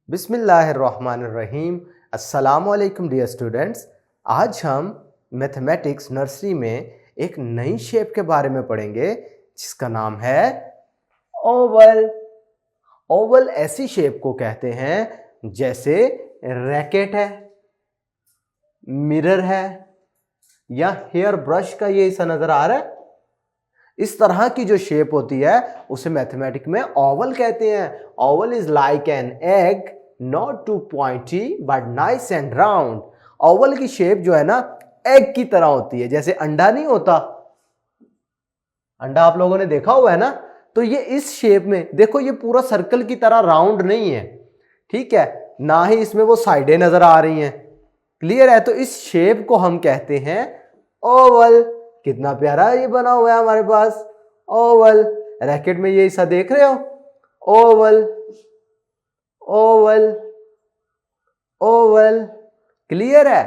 बिस्मिल्लाहिर्रहमानिर्रहीम। अस्सलामुअलैकुम dear students. आज हम मैथमेटिक्स नर्सरी में एक नई शेप के बारे में पढ़ेंगे जिसका नाम है ओवल। ओवल ऐसी शेप को कहते हैं जैसे रैकेट है, मिरर है या हेयर ब्रश का ये हिस्सा नजर आ रहा है। इस तरह की जो शेप होती है उसे मैथमेटिक्स में ओवल कहते हैं। Oval is like an egg, not too pointy but nice and round. Oval की शेप जो है ना एग की तरह होती है, जैसे अंडा नहीं होता, अंडा आप लोगों ने देखा हुआ है ना, तो ये इस शेप में देखो, ये पूरा सर्कल की तरह राउंड नहीं है, ठीक है, ना ही इसमें वो साइडें नजर आ रही हैं। क्लियर है? तो इस शेप को हम कहते हैं ओवल। कितना प्यारा ये बना हुआ है हमारे पास ओवल। रैकेट में ये हिस्सा देख रहे हो, ओवल ओवल ओवल। क्लियर है?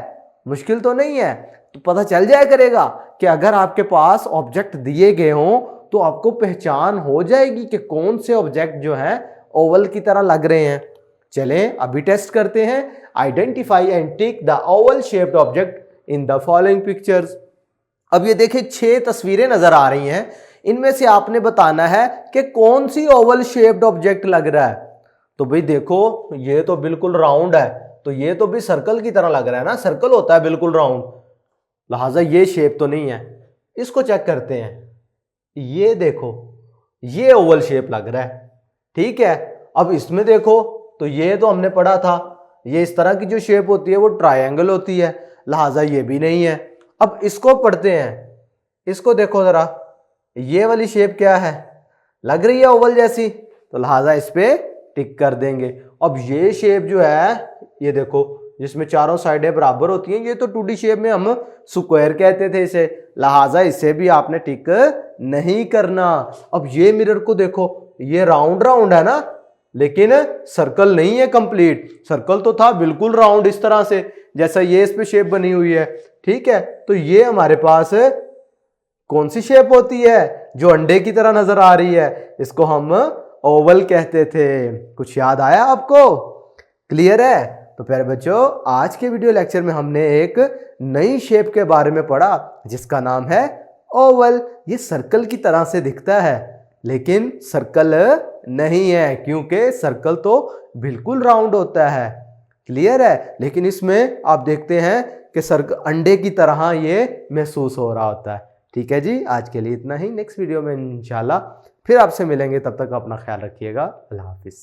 मुश्किल तो नहीं है। तो पता चल जाया करेगा कि अगर आपके पास ऑब्जेक्ट दिए गए हों तो आपको पहचान हो जाएगी कि कौन से ऑब्जेक्ट जो हैं ओवल की तरह लग रहे हैं। चलें अभी टेस्ट करते हैं। Identify and tick the Oval shaped object in the following pictures. अब ये देखिए 6 तस्वीरें नजर आ रही हैं, इनमें से आपने बताना है कि कौन सी ओवल शेप्ड ऑब्जेक्ट लग रहा है। तो भाई देखो, ये तो बिल्कुल राउंड है, तो ये तो भी सर्कल की तरह लग रहा है ना, सर्कल होता है बिल्कुल राउंड, लिहाजा ये शेप तो नहीं है। इसको चेक करते हैं। ये देखो, ये ओवल शेप लग रहा है, ठीक है। अब इसमें देखो, तो ये तो हमने पढ़ा था, ये इस तरह की जो शेप होती है वो ट्रायंगल होती है, लिहाजा ये भी नहीं है। अब इसको पढ़ते हैं, इसको देखो जरा, ये वाली शेप क्या है, लग रही है ओवल जैसी, तो लिहाजा इस पे टिक कर देंगे। अब ये शेप जो है, ये देखो, जिसमें चारों साइडें बराबर होती हैं, ये तो 2D शेप में हम स्क्वायर कहते थे इसे, लिहाजा इसे भी आपने टिक नहीं करना। अब ये मिरर को देखो, ये राउंड राउंड है ना, लेकिन सर्कल नहीं है कंप्लीट। सर्कल तो था बिल्कुल राउंड इस तरह से, जैसा ये इस पे शेप बनी हुई है, ठीक है। तो ये हमारे पास कौन सी शेप होती है जो अंडे की तरह नजर आ रही है, इसको हम ओवल कहते थे। कुछ याद आया आपको? क्लियर है? तो प्यारे बच्चों, आज के वीडियो लेक्चर में हमने एक नई शेप के बारे में पढ़ा जिसका नाम है ओवल। ये सर्कल की तरह से दिखता है लेकिन सर्कल नहीं है, क्योंकि सर्कल तो बिल्कुल राउंड होता है। क्लियर है? लेकिन इसमें आप देखते हैं कि सर्कल अंडे की तरह ये महसूस हो रहा होता है। ठीक है जी, आज के लिए इतना ही। नेक्स्ट वीडियो में इंशाल्लाह फिर आपसे मिलेंगे, तब तक अपना ख्याल रखिएगा। अल्लाह हाफिज़।